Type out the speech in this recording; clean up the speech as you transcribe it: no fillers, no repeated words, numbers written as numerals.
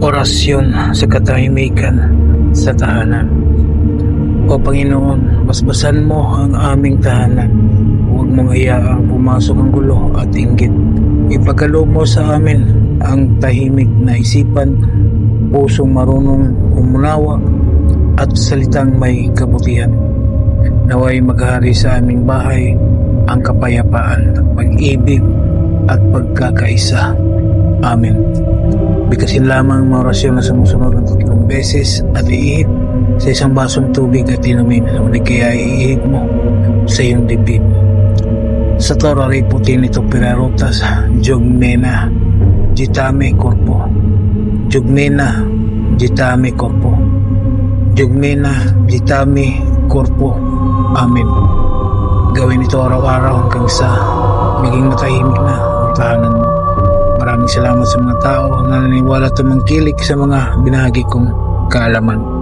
Orasyon sa katahimikan sa tahanan. O Panginoon, basbasan mo ang aming tahanan. Huwag mong hayaang pumasok ang gulo at inggit. Ipagkaloob mo sa amin ang tahimik na isipan, pusong marunong umunawa at salitang may kabutihan. Naway maghari sa aming bahay ang kapayapaan, pag-ibig at pagkakaisa. Amen. Bigkasin lamang ang orasyon na sumusunod ng 3 beses at iihip sa isang basong tubig at inumin. Muli kaya iihip mo sa iyong dibdib. Sa torari puti nito pirarutas, Jugmena, Jitame Corpo. Jugmena, Jitame Corpo. Jugmena, Jitame Corpo. Amen. Gawin ito araw-araw hanggang sa maging matahimik na ang tahanan mo. Maraming salamat sa mga tao na naniniwala at tumangkilik sa mga binahagi kong kaalaman.